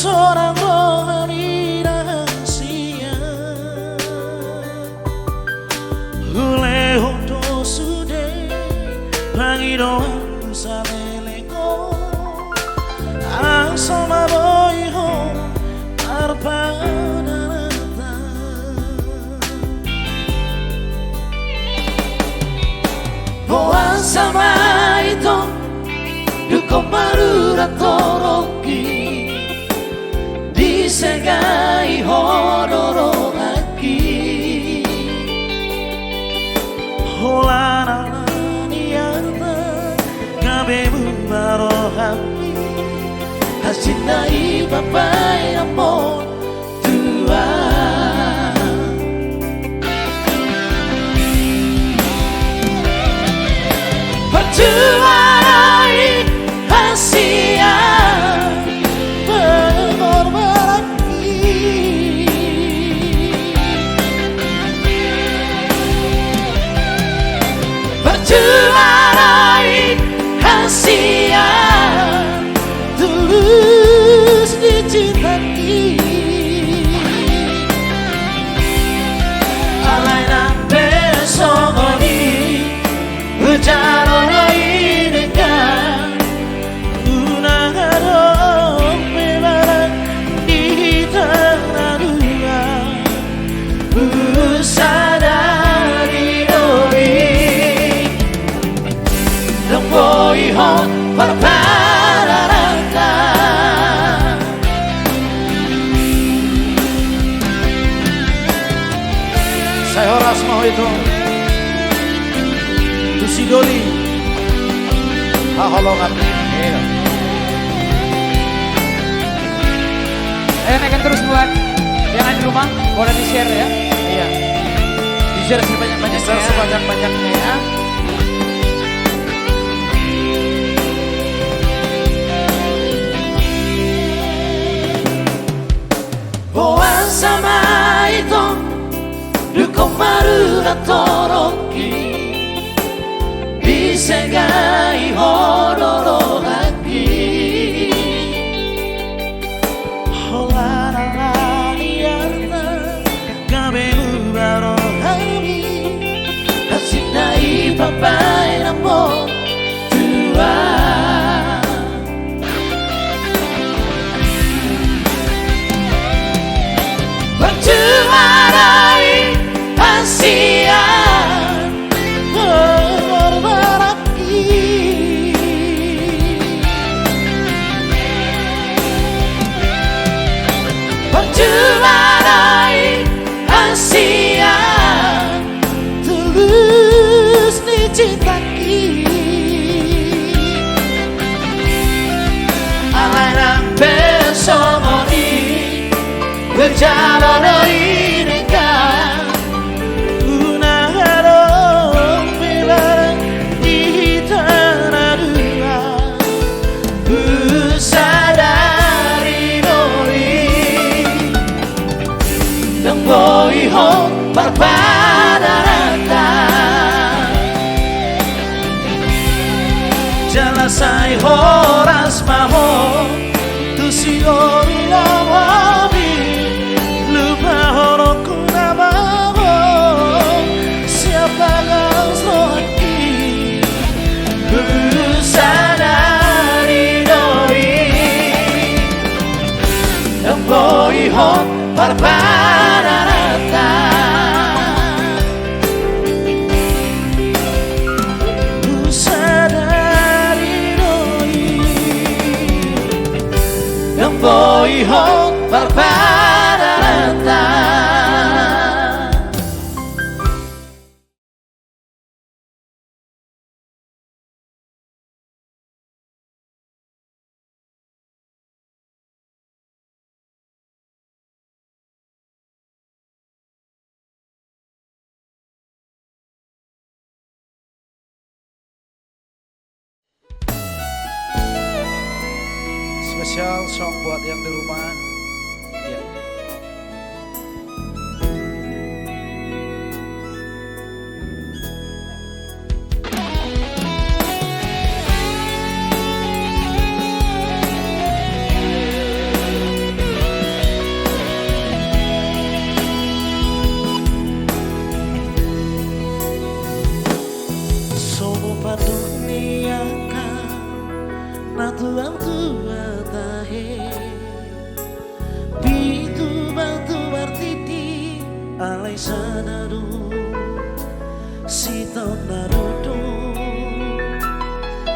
seorang rohani rahasia oleh untuk sudah pangidoan saleleko asama boyho arpanarata boan sama itu duko marura toroki disegai hororo aki holana niarna gabe barohami hasinai bapai amor tua perjuangan hasia berjuarai hasia tulus dicintai alaina besogoni ujarona ineka unagarong melarang di tanah dua usadari boyhon parpararanta saya horas mau itu si Doli haholongan ayo naikkan terus buat yang ada di rumah boleh di share ya. Iya, di share sebanyak-banyaknya ya. boan sama itu duko marura toroki disegai hororo lagi holara liarna gabe barohami hasinai babai amor tua berjuarai hasia berbaraki berjuarai hasia tulus dicintai alaina besogoni berjalan ineka unagarong melarang di tanah dua usadari doi dan boyhon parpararanta jalasai horas maho tu sigori lawabi lupa horoku namamu siapa kau lagi usadari doi dan boyhon parpararanta usadari doi dan boyhon parpararanta. Spesial song buat yang di rumah. Ya. Sono padunia ka na tua tahe Pitu batu bertiti alai sanadu Sito naruto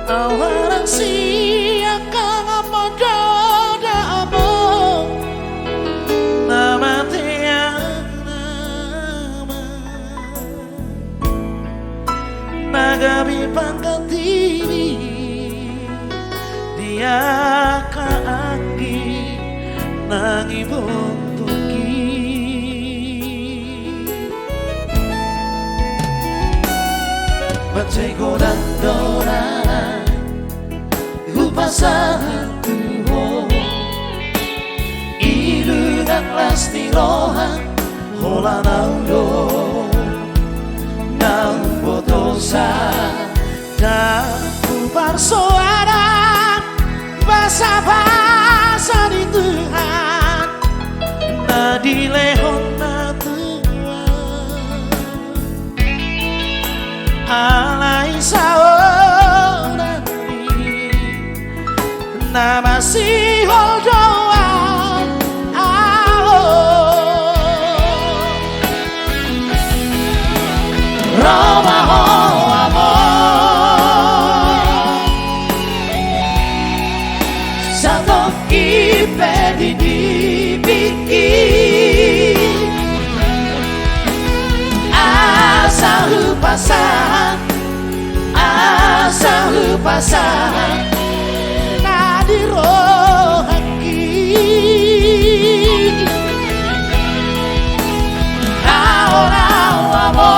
Awarang siya kang amodo da amo Namate nama Nagabi pangkatiri Dia kaaki nang ibong tuki Bancay ko ng doran Upasahan tuho Ilu ng lastirohan Hola naulo Nang botosa Dan uparsoaran Basa-basa di Tuhan Na dilehon na Tuhan Alay saudari Na masih doa Roma ho amor Satu kipedi dibikin Asa hupasan Na dirohaki Ahora amor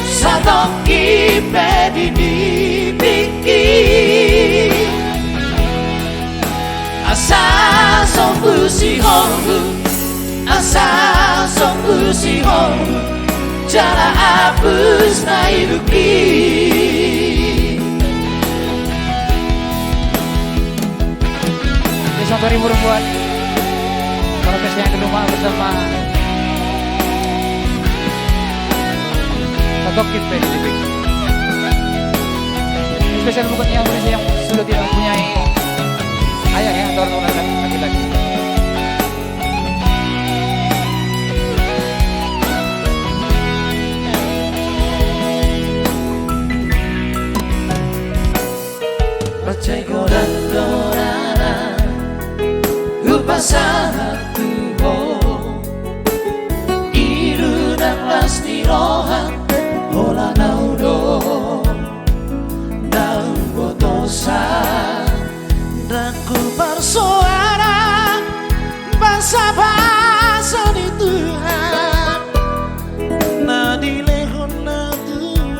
Satu kipedi dibikin Asa sombusi hongu Asa sombusi hongu Jala hapus na iruki Besok 2000 buat protes yang di rumah bersama Satu Kiped. Ini spesial bukan yang Indonesia yang sudah tidak mempunyai ayah ya atau orang laki-laki. Bancay ko ng doran Upasahan tuho Ilu ng lastirohan Hola naudo Nang botosan Dan ku persoalan Basa-basa di Tuhan Na dilehon na Tuhan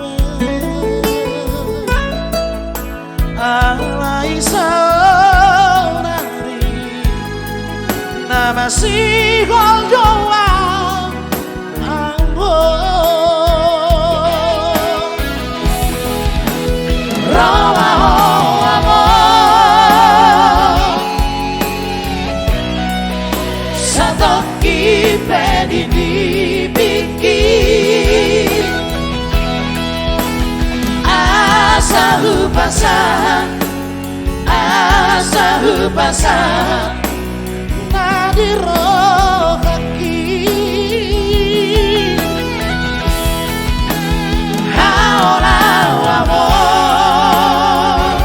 Alay saudari Na masih doa Roma ho amor Satu kipedi dibikin Asa hupasan Na dirohaki Ahora amor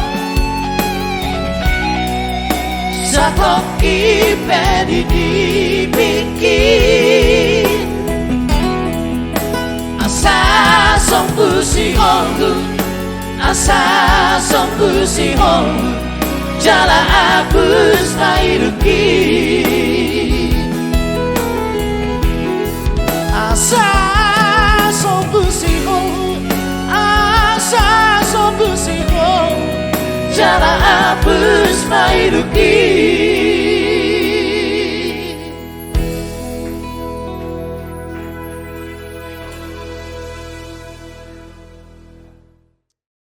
Satu kipedi dibikin Asa sombusi hongu Asa sombusi hongu Jala hapus na iruki Asa sombusi hongu Asa sombusi hongu Jala hapus na iruki